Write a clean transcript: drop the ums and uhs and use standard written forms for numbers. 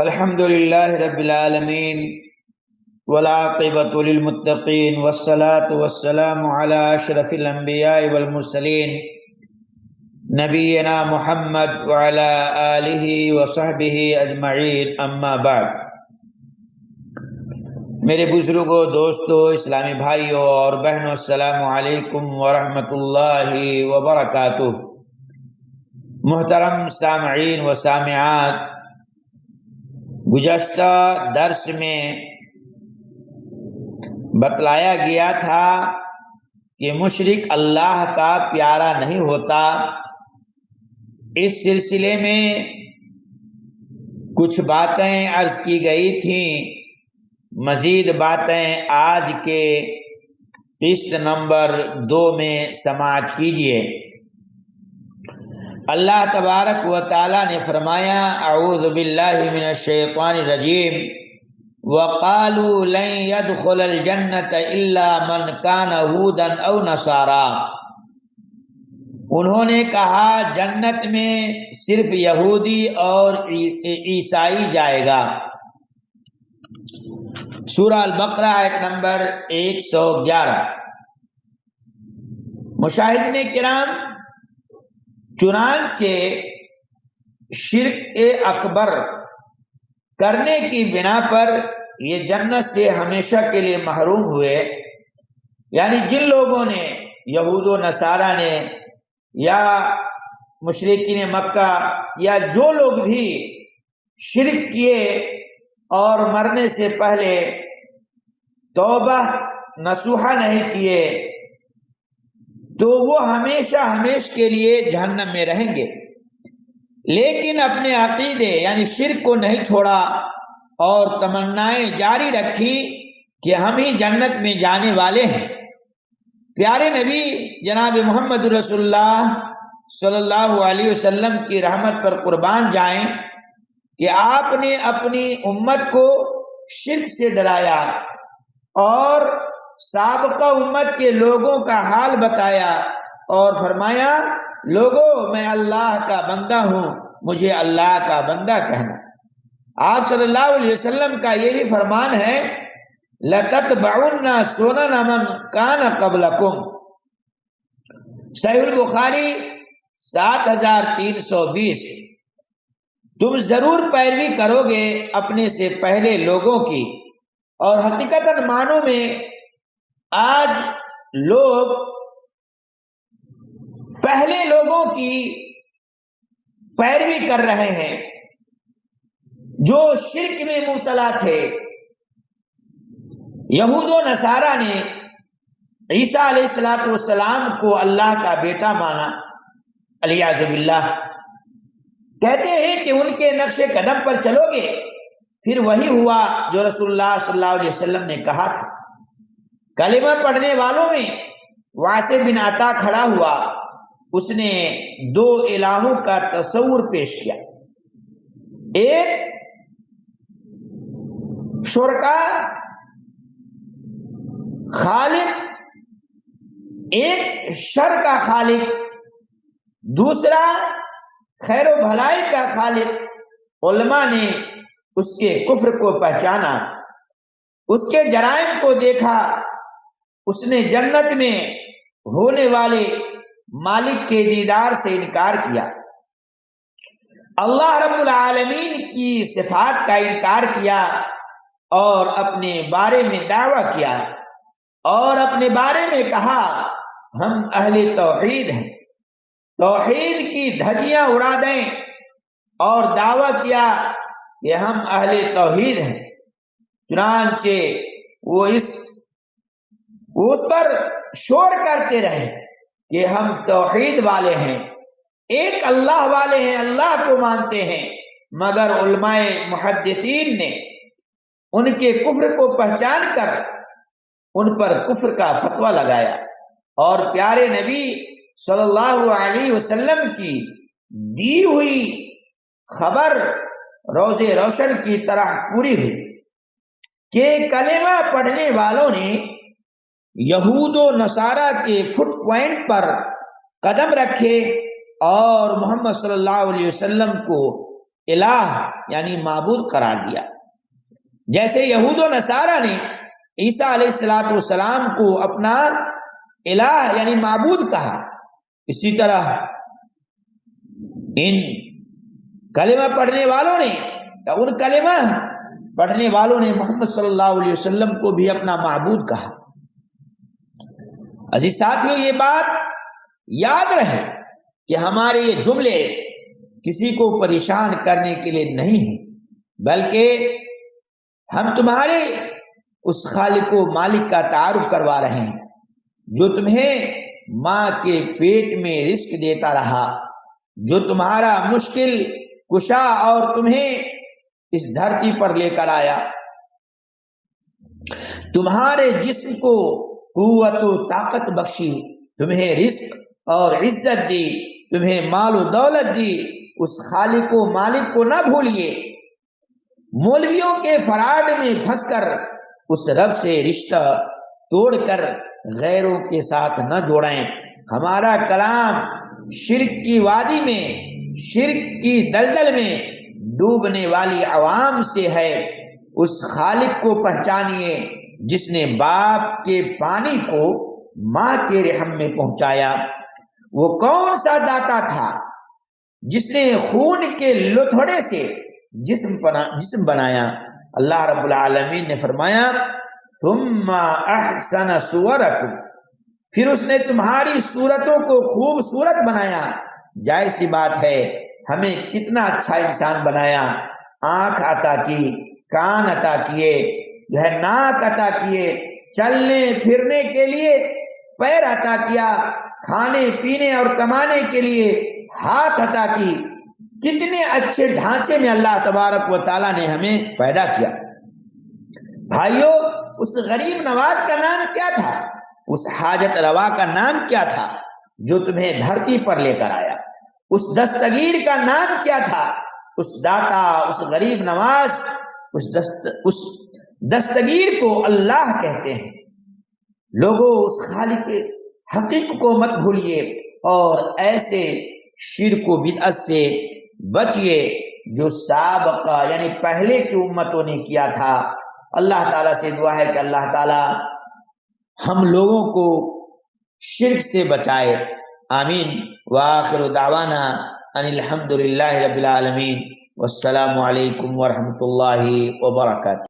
الحمد للہ رب العالمین والعاقبۃ للمتقین والصلاة والسلام علی اشرف الانبیاء والمرسلین نبینا محمد وعلی آلہ وصحبہ اجمعین، اما بعد۔ میرے بزرگوں، دوستوں، اسلامی بھائیوں اور بہنوں، السلام علیکم ورحمۃ اللہ وبرکاتہ۔ محترم سامعین و سامعات، گزشتہ درس میں بتلایا گیا تھا کہ مشرک اللہ کا پیارا نہیں ہوتا۔ اس سلسلے میں کچھ باتیں عرض کی گئی تھیں، مزید باتیں آج کے قسط نمبر 2 میں سماعت کیجیے۔ اللہ تبارک و تعالی نے فرمایا، اعوذ باللہ من الشیطان الرجیم، وَقَالُوا لَن يَدْخُلَ الْجَنَّةَ إِلَّا مَنْ كَانَ هُودًا أَوْ نَصَارَىٰ۔ انہوں نے کہا جنت میں صرف یہودی اور عیسائی جائے گا۔ سورہ البقرہ آیت نمبر 111۔ مشاہدین کرام، چنانچہ شرک اکبر کرنے کی بنا پر یہ جنت سے ہمیشہ کے لیے محروم ہوئے، یعنی جن لوگوں نے، یہود و نصارہ نے یا مشرکین مکہ یا جو لوگ بھی شرک کیے اور مرنے سے پہلے توبہ نصوحہ نہیں کیے، تو وہ ہمیشہ ہمیشہ کے لیے جہنم میں رہیں گے۔ لیکن اپنے عقیدے یعنی شرک کو نہیں چھوڑا اور تمنائیں جاری رکھی کہ ہم ہی جنت میں جانے والے ہیں۔ پیارے نبی جناب محمد رسول اللہ صلی اللہ علیہ وسلم کی رحمت پر قربان جائیں کہ آپ نے اپنی امت کو شرک سے ڈرایا اور سابقہ امت کے لوگوں کا حال بتایا اور فرمایا، لوگوں میں اللہ کا بندہ ہوں، مجھے اللہ کا بندہ کہنا۔ آپ صلی اللہ علیہ وسلم کا یہ بھی فرمان ہے، لَتَتْبَعُنَّ سُنَنَ مَنْ كَانَ قَبْلَكُمْ۔ صحیح البخاری 7320۔ تم ضرور پیروی کرو گے اپنے سے پہلے لوگوں کی۔ اور حقیقتاً معنوں میں آج لوگ پہلے لوگوں کی پیروی کر رہے ہیں جو شرک میں مبتلا تھے۔ یہود و نصارہ نے عیسیٰ علیہ السلام کو اللہ کا بیٹا مانا، علیاذ باللہ۔ کہتے ہیں کہ ان کے نقش قدم پر چلو گے، پھر وہی ہوا جو رسول اللہ صلی اللہ علیہ وسلم نے کہا تھا۔ کلمہ پڑھنے والوں میں واسع بن عطا کھڑا ہوا، اس نے 2 الہوں کا تصور پیش کیا، ایک شرکا خالق، ایک شر کا خالق، دوسرا خیر و بھلائی کا خالق۔ علماء نے اس کے کفر کو پہچانا، اس کے جرائم کو دیکھا، اس نے جنت میں ہونے والے مالک کے دیدار سے انکار کیا، اللہ رب العالمین کی صفات کا انکار کیا اور اپنے بارے میں دعویٰ کیا اور اپنے بارے میں کہا ہم اہل توحید ہیں، توحید کی دھجیاں اڑا دیں، اور دعویٰ کیا کہ ہم اہل توحید ہیں۔ چنانچہ وہ اس پر شور کرتے رہے کہ ہم توحید والے ہیں، ایک اللہ والے ہیں، اللہ کو مانتے ہیں، مگر علماء محدثین نے ان کے کفر کو پہچان کر ان پر کفر کا فتویٰ لگایا اور پیارے نبی صلی اللہ علیہ وسلم کی دی ہوئی خبر روز روشن کی طرح پوری ہوئی کہ کلمہ پڑھنے والوں نے یہود و نصارہ کے فٹ پوائنٹ پر قدم رکھے اور محمد صلی اللہ علیہ وسلم کو الہ یعنی معبود قرار دیا. جیسے یہود و نصارہ نے عیسیٰ علیہ السلام کو اپنا الہ یعنی معبود کہا، اسی طرح ان کلمہ پڑھنے والوں نے یا ان کلمہ پڑھنے والوں نے محمد صلی اللہ علیہ وسلم کو بھی اپنا معبود کہا. عزیز ساتھیوں، یہ بات یاد رہے کہ ہمارے یہ جملے کسی کو پریشان کرنے کے لیے نہیں ہیں، بلکہ ہم تمہارے اس خالق و مالک کا تعارف کروا رہے ہیں جو تمہیں ماں کے پیٹ میں رزق دیتا رہا، جو تمہارا مشکل کشا اور تمہیں اس دھرتی پر لے کر آیا، تمہارے جسم کو قوت و طاقت بخشی، تمہیں رزق اور عزت دی، تمہیں مال و دولت دی. اس خالق و مالک کو نہ بھولیے. مولویوں کے فراڈ میں پھنس کر اس رب سے رشتہ توڑ کر غیروں کے ساتھ نہ جوڑیں. ہمارا کلام شرک کی وادی میں، شرک کی دلدل میں ڈوبنے والی عوام سے ہے. اس خالق کو پہچانیے جس نے باپ کے پانی کو ماں کے رحم میں پہنچایا. وہ کون سا داتا تھا جس نے خون کے لتھڑے سے جسم بنایا؟ اللہ رب العالمین نے فرمایا ثم احسن صورکم، پھر اس نے تمہاری صورتوں کو خوبصورت بنایا. ظاہر سی بات ہے ہمیں کتنا اچھا انسان بنایا. آنکھ عطا کی، کان عطا کیے، جو ہے ناک عطا کیے، چلنے پھرنے کے لیے پیر عطا کیا، کھانے پینے اور کمانے کے لیے ہاتھ عطا کی. کتنے اچھے ڈھانچے میں اللہ تبارک و تعالیٰ نے ہمیں پیدا کیا. بھائیو، اس غریب نواز کا نام کیا تھا؟ اس حاجت روا کا نام کیا تھا جو تمہیں دھرتی پر لے کر آیا؟ اس دستگیر کا نام کیا تھا؟ اس داتا، اس غریب نواز، اس دستگیر کو اللہ کہتے ہیں. لوگوں، اس خالق حقیق کو مت بھولیے اور ایسے شرک و بدعت سے بچیے جو سابقہ یعنی پہلے کی امتوں نے کیا تھا. اللہ تعالیٰ سے دعا ہے کہ اللہ تعالیٰ ہم لوگوں کو شرک سے بچائے. آمین. وآخر دعوانا ان الحمد للہ رب العالمین. والسلام علیکم ورحمۃ اللہ وبرکاتہ.